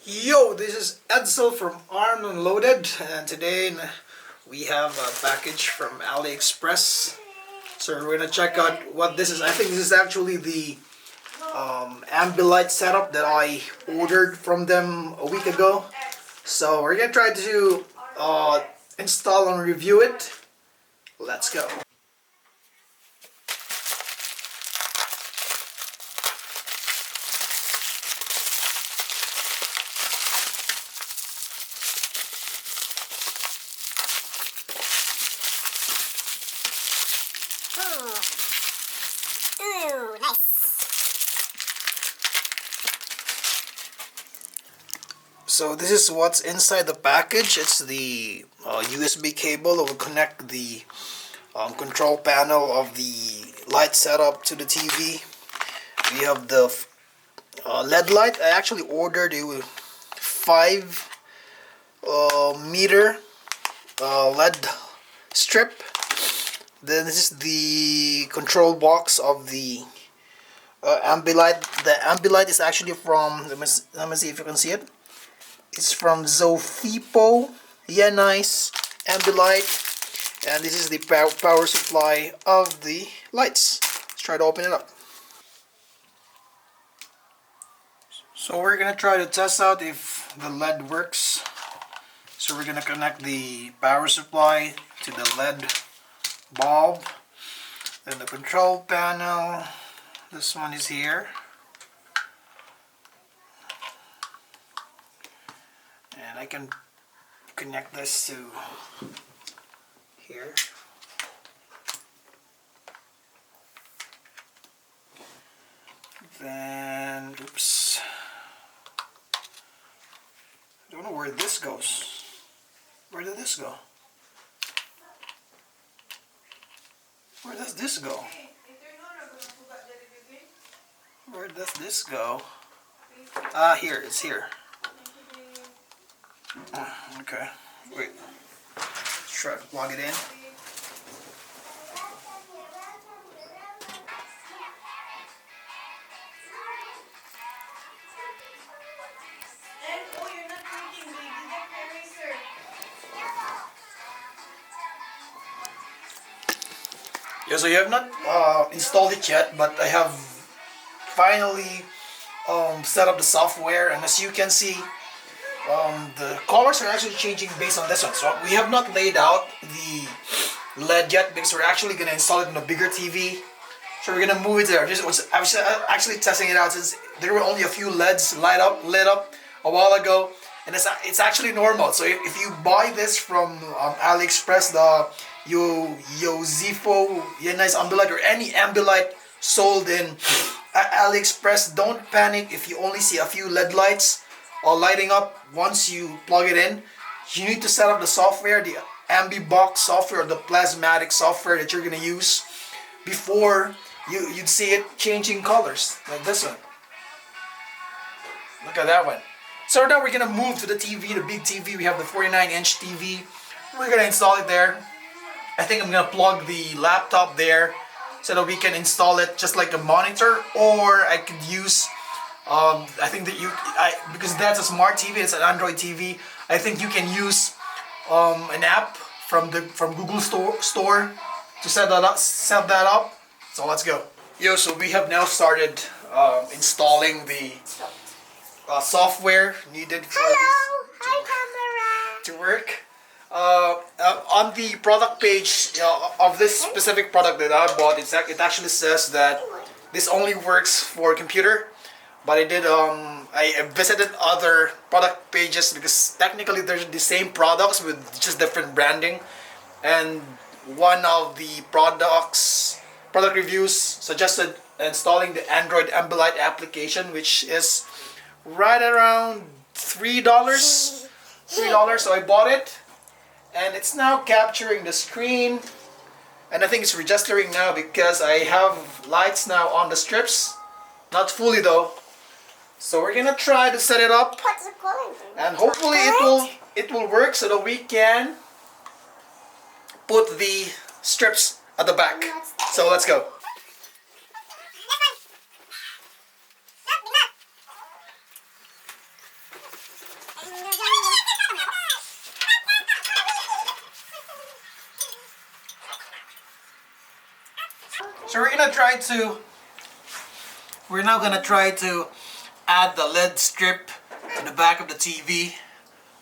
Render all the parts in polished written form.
Yo, this is Edsel from Armed and Loaded, and today we have a package from AliExpress. So we're gonna check out what this is. I think this is actually the Ambilight setup that I ordered from them a week ago. So we're gonna try to install and review it. Let's go. Ooh, nice. So this is what's inside the package. It's the USB cable that will connect the control panel of the light setup to the TV. We have the LED light. I actually ordered a 5 meter LED strip. Then this is the control box of the Ambilight. The Ambilight is actually from, let me see if you can see it. It's from ZOFIPO, YINICE, Ambilight, and this is the power supply of the lights. Let's try to open it up. So we're gonna try to test out if the LED works. So we're gonna connect the power supply to the LED bulb, then the control panel. This one is here, and I can connect this to here. Then, oops, I don't know where this goes. Where did this go? Where does this go? Where does this go? Ah, here, it's here. Okay, wait. Let's try to plug it in. Yeah, so you have not installed it yet, but I have finally set up the software, and as you can see, the colors are actually changing based on this one. So we have not laid out the LED yet because we're actually going to install it in a bigger TV. So we're going to move it there. I was actually testing it out since there were only a few LEDs lit up a while ago, and it's actually normal. So if you buy this from AliExpress, the ZOFIPO, YINICE Ambilight, or any Ambilight sold in AliExpress, don't panic if you only see a few LED lights lighting up once you plug it in. You need to set up the software, the AmbiBox software, or the plasmatic software that you're going to use before you'd see it changing colors, like this one. Look at that one. So now we're going to move to the TV, the big TV. We have the 49-inch TV. We're going to install it there. I think I'm going to plug the laptop there so that we can install it just like a monitor, or I could use I think that because that's a smart TV, it's an Android TV. I think you can use an app from Google Store to set that up. So let's go. Yo, so we have now started installing the software needed for this to work. On the product page of this specific product that I bought, it actually says that this only works for computer. But I visited other product pages because technically they're the same products with just different branding. And one of the product reviews suggested installing the Android Ambilight application, which is right around $3. So I bought it, and it's now capturing the screen. And I think it's registering now because I have lights now on the strips. Not fully though. So we're gonna try to set it up, and hopefully it will work so that we can put the strips at the back. So let's go. So we're now gonna try to add the LED strip to the back of the TV.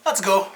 Let's go.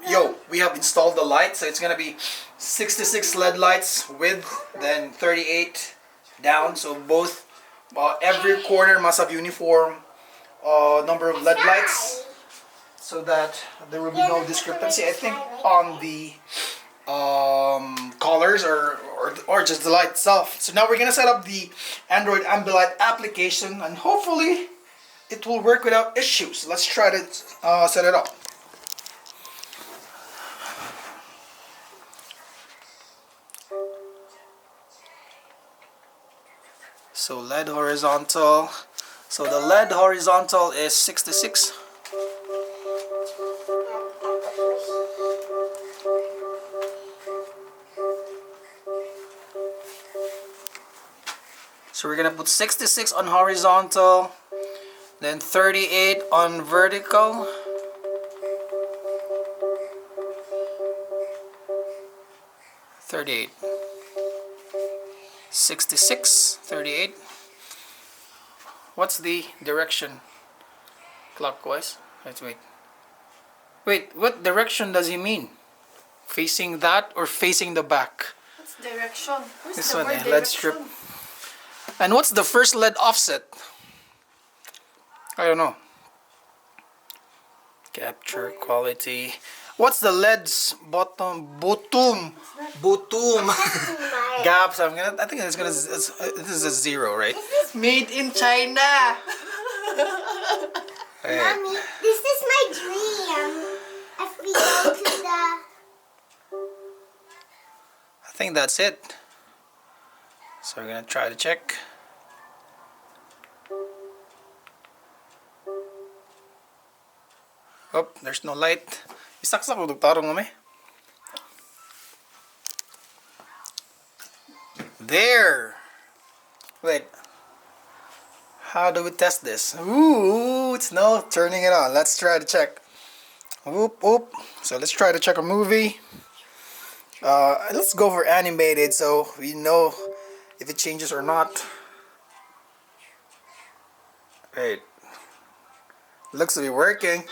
Yo, we have installed the light, so it's gonna be 66 LED lights width, then 38 down. So both, every corner must have uniform number of LED lights, so that there will be no discrepancy, I think, on the colors or just the light itself. So now we're gonna set up the Android Ambilight application, and hopefully it will work without issues. Let's try to set it up. So LED horizontal. So the LED horizontal is 66. So we're gonna put 66 on horizontal, then 38 on vertical. $38. 66, 38. What's the direction? Clockwise? Let's wait. Wait, what direction does he mean? Facing that or facing the back? What's direction? Where's This the one, word LED strip. And what's the first LED offset? I don't know. Capture quality. What's the LED's bottom gaps? I think it's gonna. This is a 0, right? This is made in China. Hey. Mommy, this is my dream. If we go to the... I think that's it. So we're gonna try to check. Oh, there's no light. Isaksak ko tarong mo. There. Wait. How do we test this? Ooh, it's no turning it on. Let's try to check. Oop, oop. So let's try to check a movie. Let's go for animated so we know if it changes or not. Wait. Looks to be working.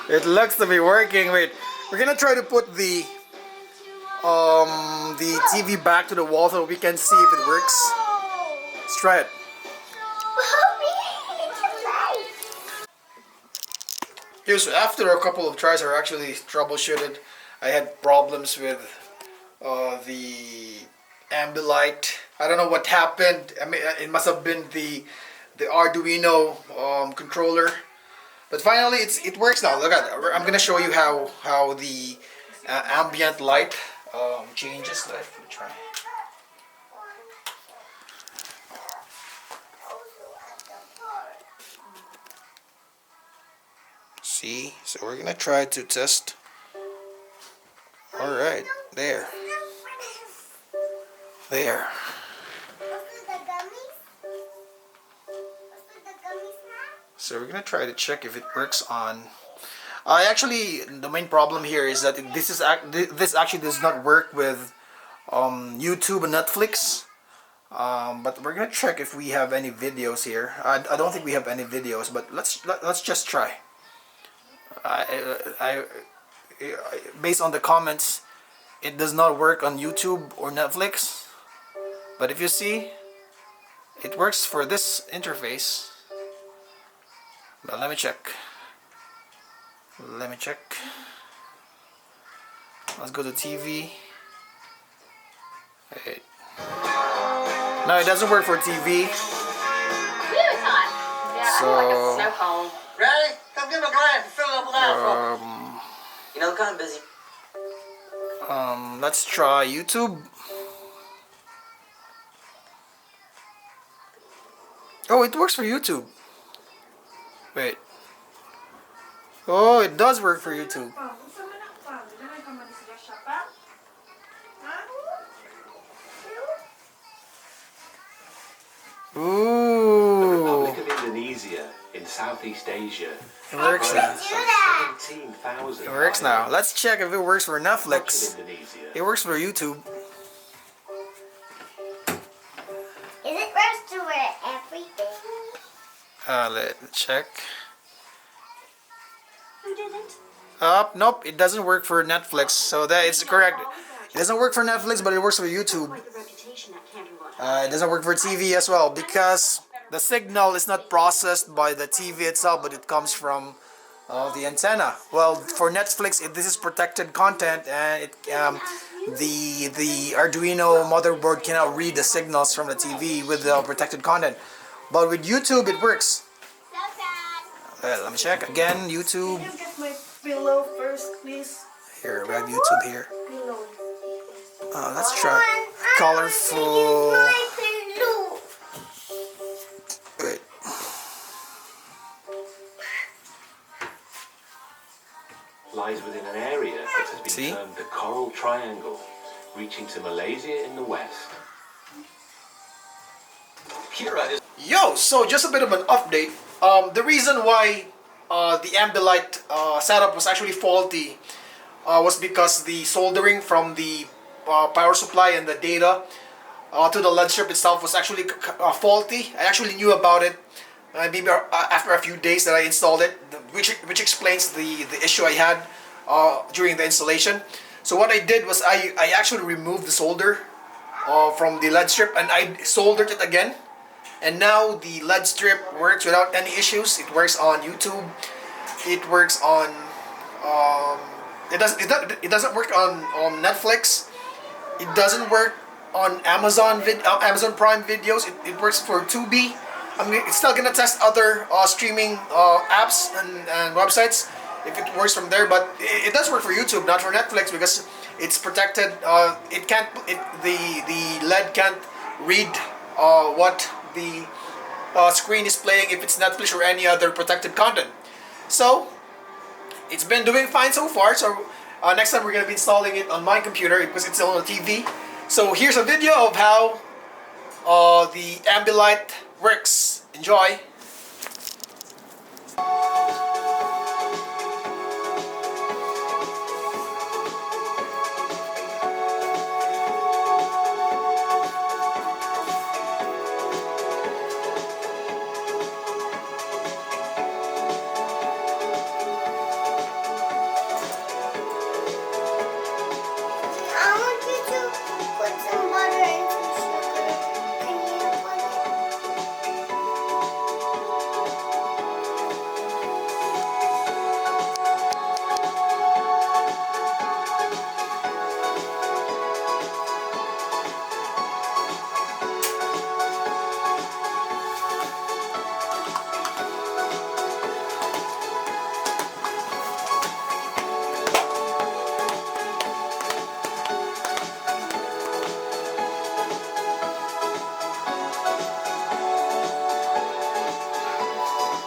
It looks to be working. Wait, we're gonna try to put the TV back to the wall so we can see if it works. Let's try it. Yeah, so after a couple of tries, I actually troubleshooted. I had problems with the Ambilight. I don't know what happened. I mean, it must have been the Arduino controller. But finally, it works now. Look at it. I'm gonna show you how the ambient light changes. Let's try. See, so we're gonna try to test. All right, there. So we're gonna try to check if it works on. Actually, the main problem here is that this actually does not work with YouTube and Netflix. But we're gonna check if we have any videos here. I don't think we have any videos, but let's just try. Based on the comments, it does not work on YouTube or Netflix. But if you see, it works for this interface. But let me check. Let's go to TV. Wait. No, it doesn't work for TV. Yeah, So, I like a snow cone. Ready? Come get my glass and fill it up with alcohol. You know, I'm kind of busy. Let's try YouTube. Oh, it works for YouTube. Wait. Oh, it does work for YouTube. Ooh. Republic of Indonesia in Southeast Asia. It works now. 17,000. It works now. Let's check if it works for Much Netflix. of Indonesia. It works for YouTube. Is it worse to wear everything? Let's check. Who didn't? Nope, it doesn't work for Netflix. So that is correct. It doesn't work for Netflix, but it works for YouTube. It doesn't work for TV as well because the signal is not processed by the TV itself, but it comes from the antenna. Well, for Netflix, this is protected content, and the Arduino motherboard cannot read the signals from the TV with the protected content. But with YouTube, it works. Let me check again. YouTube. Can you get my pillow first, please? Here we have YouTube here. Pillow. Let's try colorful. Wait. Lies within an area that has been See? termed the Coral Triangle, reaching to Malaysia in the west. Yo, so just a bit of an update. The reason why the Ambilight setup was actually faulty was because the soldering from the power supply and the data to the LED strip itself was actually faulty. I actually knew about it maybe after a few days that I installed it, which explains the issue I had during the installation. So what I did was I actually removed the solder from the LED strip and I soldered it again. And now the LED strip works without any issues. It works on YouTube. It works on it doesn't work on Netflix. It doesn't work on Amazon Prime videos. It works for Tubi. It's still gonna test other streaming apps and websites if it works from there. But it does work for YouTube, not for Netflix, because it's protected. The LED can't read what the screen is playing if it's Netflix or any other protected content. So it's been doing fine so far. So next time we're going to be installing it on my computer because it's on a TV. So here's a video of how the Ambilight works. Enjoy!